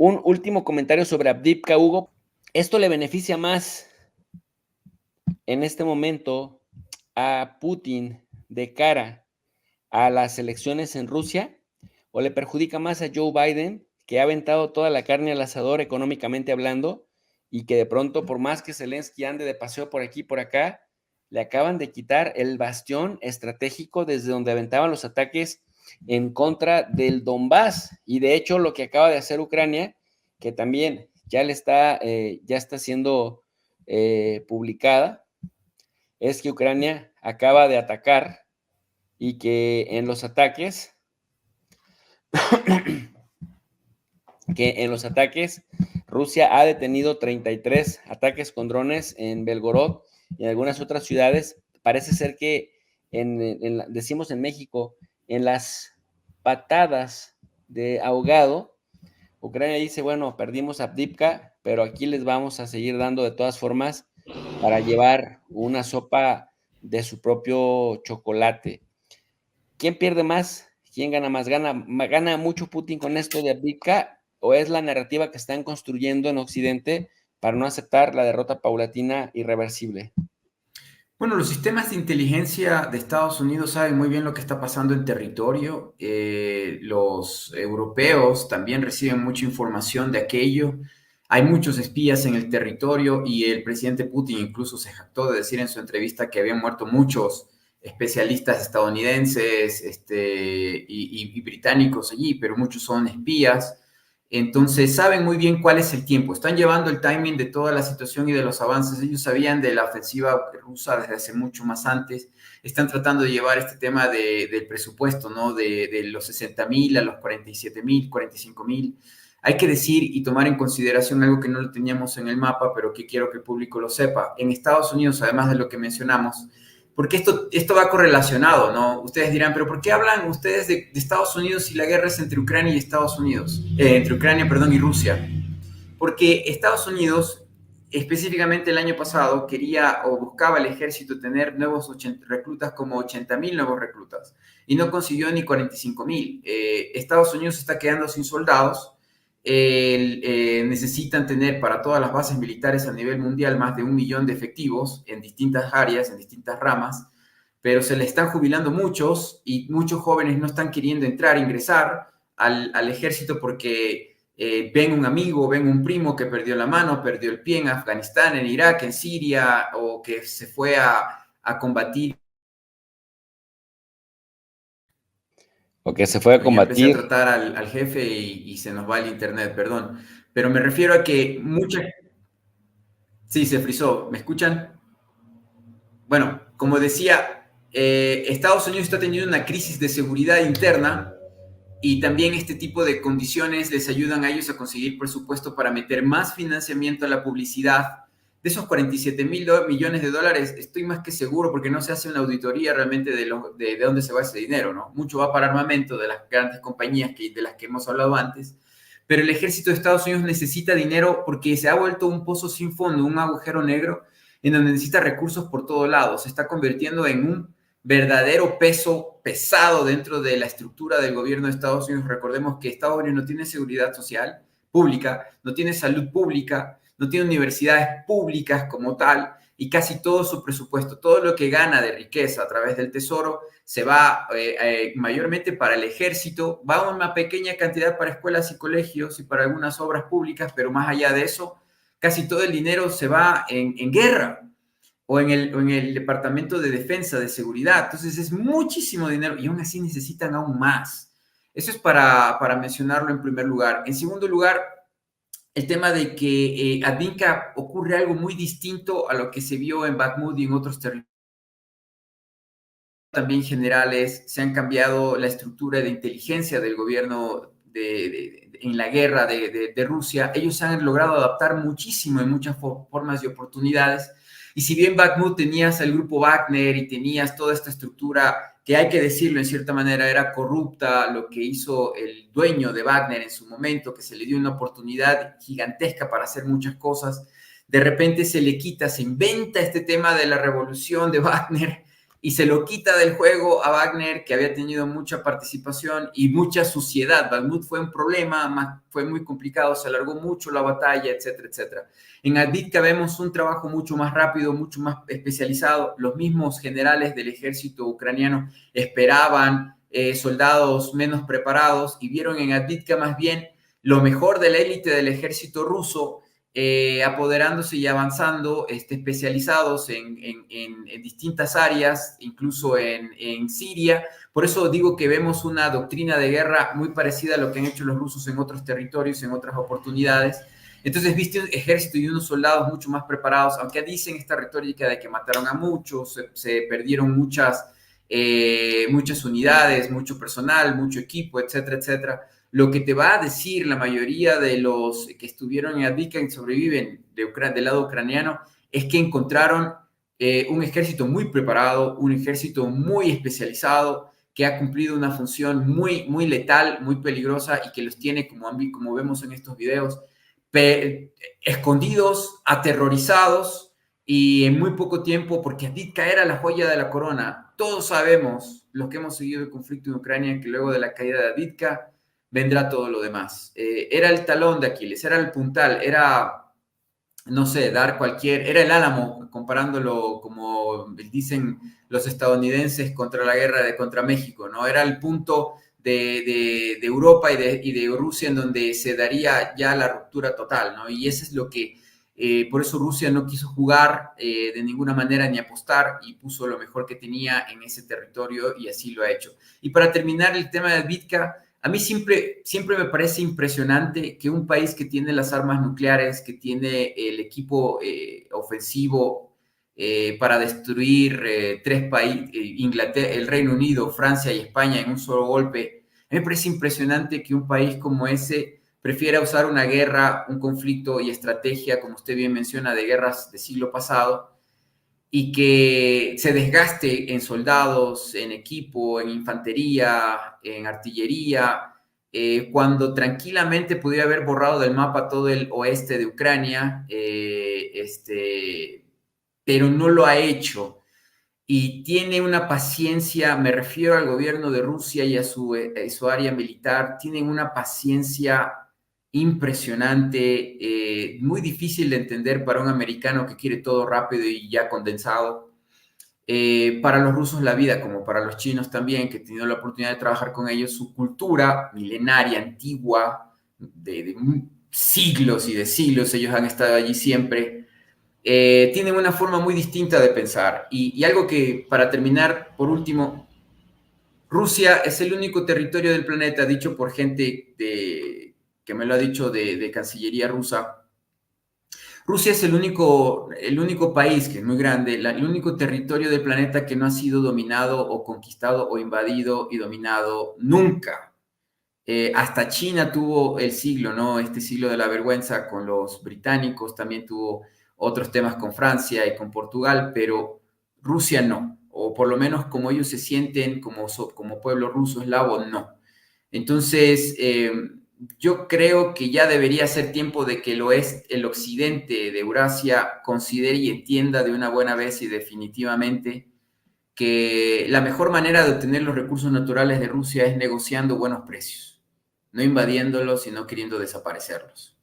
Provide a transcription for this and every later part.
Un último comentario sobre Avdiivka, Hugo. ¿Esto le beneficia más en este momento a Putin de cara a las elecciones en Rusia o le perjudica más a Joe Biden, que ha aventado toda la carne al asador económicamente hablando y que de pronto, por más que Zelensky ande de paseo por aquí y por acá, le acaban de quitar el bastión estratégico desde donde aventaban los ataques en contra del Donbass? Y de hecho, lo que acaba de hacer Ucrania, que también ya está siendo publicada, es que Ucrania acaba de atacar y que en los ataques Rusia ha detenido 33 ataques con drones en Belgorod y en algunas otras ciudades. Parece ser que, decimos en México, en las patadas de ahogado, Ucrania dice, bueno, perdimos a Avdiivka, pero aquí les vamos a seguir dando de todas formas para llevar una sopa de su propio chocolate. ¿Quién pierde más? ¿Quién gana más? ¿Gana mucho Putin con esto de Avdiivka o es la narrativa que están construyendo en Occidente para no aceptar la derrota paulatina irreversible? Bueno, los sistemas de inteligencia de Estados Unidos saben muy bien lo que está pasando en territorio. Los europeos también reciben mucha información de aquello. Hay muchos espías en el territorio y el presidente Putin incluso se jactó de decir en su entrevista que habían muerto muchos especialistas estadounidenses y británicos allí, pero muchos son espías. Entonces saben muy bien cuál es el tiempo. Están llevando el timing de toda la situación y de los avances. Ellos sabían de la ofensiva rusa desde hace mucho más antes. Están tratando de llevar este tema del presupuesto, ¿no? De los 60,000 a los 47,000, 45,000. Hay que decir y tomar en consideración algo que no lo teníamos en el mapa, pero que quiero que el público lo sepa. En Estados Unidos, además de lo que mencionamos, porque esto va correlacionado, ¿no? Ustedes dirán, pero ¿por qué hablan ustedes de Estados Unidos si la guerra es entre Ucrania y Estados Unidos? Entre Ucrania, perdón, y Rusia. Porque Estados Unidos, específicamente el año pasado, quería o buscaba el ejército tener nuevos reclutas, como 80,000 nuevos reclutas, y no consiguió ni 45,000. Estados Unidos está quedando sin soldados. Necesitan tener para todas las bases militares a nivel mundial más de 1 millón de efectivos en distintas áreas, en distintas ramas, pero se le están jubilando muchos y muchos jóvenes no están queriendo entrar, ingresar al ejército porque ven un amigo, ven un primo que perdió la mano, perdió el pie en Afganistán, en Irak, en Siria, o que se fue a combatir. O que se fue a Ya empecé a combatir. tratar al jefe y se nos va el internet, perdón. Pero me refiero a que mucha... Sí, se frizó. ¿Me escuchan? Bueno, como decía, Estados Unidos está teniendo una crisis de seguridad interna y también este tipo de condiciones les ayudan a ellos a conseguir presupuesto para meter más financiamiento a la publicidad. De esos 47,000 millones de dólares, estoy más que seguro, porque no se hace una auditoría realmente de dónde se va ese dinero, ¿no? Mucho va para armamento de las grandes compañías de las que hemos hablado antes, pero el ejército de Estados Unidos necesita dinero porque se ha vuelto un pozo sin fondo, un agujero negro, en donde necesita recursos por todos lados. Se está convirtiendo en un verdadero peso pesado dentro de la estructura del gobierno de Estados Unidos. Recordemos que Estados Unidos no tiene seguridad social pública, no tiene salud pública, no tiene universidades públicas como tal, y casi todo su presupuesto, todo lo que gana de riqueza a través del tesoro, se va mayormente para el ejército, va una pequeña cantidad para escuelas y colegios y para algunas obras públicas, pero más allá de eso, casi todo el dinero se va en guerra o en el Departamento de Defensa, de Seguridad. Entonces es muchísimo dinero y aún así necesitan aún más. Eso es para mencionarlo en primer lugar. En segundo lugar, el tema de que Avdiivka ocurre algo muy distinto a lo que se vio en Bakhmut y en otros territorios también generales. Se han cambiado la estructura de inteligencia del gobierno en la guerra de Rusia. Ellos han logrado adaptar muchísimo en muchas formas y oportunidades. Y si bien Bakhmut tenías el grupo Wagner y tenías toda esta estructura que, hay que decirlo en cierta manera, era corrupta, lo que hizo el dueño de Wagner en su momento, que se le dio una oportunidad gigantesca para hacer muchas cosas, de repente se le quita, se inventa este tema de la revolución de Wagner y se lo quita del juego a Wagner, que había tenido mucha participación y mucha suciedad. Bakhmut fue un problema, fue muy complicado, se alargó mucho la batalla, etcétera, etcétera. En Avdiivka vemos un trabajo mucho más rápido, mucho más especializado. Los mismos generales del ejército ucraniano esperaban soldados menos preparados y vieron en Avdiivka más bien lo mejor de la élite del ejército ruso, apoderándose y avanzando, especializados en distintas áreas, incluso en Siria. Por eso digo que vemos una doctrina de guerra muy parecida a lo que han hecho los rusos en otros territorios, en otras oportunidades. Entonces viste un ejército y unos soldados mucho más preparados, aunque dicen esta retórica de que mataron a muchos, se perdieron muchas unidades, mucho personal, mucho equipo, etcétera, etcétera. Lo que te va a decir la mayoría de los que estuvieron en Avdiivka y sobreviven del lado ucraniano es que encontraron un ejército muy preparado, un ejército muy especializado, que ha cumplido una función muy, muy letal, muy peligrosa y que los tiene, como vemos en estos videos, escondidos, aterrorizados y en muy poco tiempo, porque Avdiivka era la joya de la corona. Todos sabemos, los que hemos seguido el conflicto en Ucrania, que luego de la caída de Avdiivka vendrá todo lo demás. Era el talón de Aquiles, era el puntal, era, no sé, era el Álamo, comparándolo como dicen los estadounidenses contra la guerra contra México, ¿no? Era el punto de Europa y de Rusia en donde se daría ya la ruptura total, ¿no? Y eso es lo que, por eso Rusia no quiso jugar de ninguna manera ni apostar y puso lo mejor que tenía en ese territorio y así lo ha hecho. Y para terminar el tema de Avdiivka, a mí siempre me parece impresionante que un país que tiene las armas nucleares, que tiene el equipo ofensivo para destruir tres países, Inglaterra, el Reino Unido, Francia y España en un solo golpe, a mí me parece impresionante que un país como ese prefiera usar una guerra, un conflicto y estrategia, como usted bien menciona, de guerras del siglo pasado, y que se desgaste en soldados, en equipo, en infantería, en artillería, cuando tranquilamente pudiera haber borrado del mapa todo el oeste de Ucrania, pero no lo ha hecho. Y tiene una paciencia, me refiero al gobierno de Rusia y a su área militar, tienen una paciencia impresionante, muy difícil de entender para un americano que quiere todo rápido y ya condensado. Para los rusos la vida, como para los chinos también, que he tenido la oportunidad de trabajar con ellos, su cultura milenaria, antigua, de siglos y de siglos, ellos han estado allí siempre, tienen una forma muy distinta de pensar. Y algo que, para terminar, por último, Rusia es el único territorio del planeta, dicho por gente que me lo ha dicho de Cancillería rusa. Rusia es el único país, que es muy grande, el único territorio del planeta que no ha sido dominado o conquistado o invadido y dominado nunca. Hasta China tuvo el siglo, ¿no? Este siglo de la vergüenza con los británicos, también tuvo otros temas con Francia y con Portugal, pero Rusia no, o por lo menos como ellos se sienten como pueblo ruso eslavo, no. Entonces, yo creo que ya debería ser tiempo de que el occidente de Eurasia considere y entienda de una buena vez y definitivamente que la mejor manera de obtener los recursos naturales de Rusia es negociando buenos precios, no invadiéndolos, sino queriendo desaparecerlos.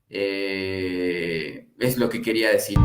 Es lo que quería decir.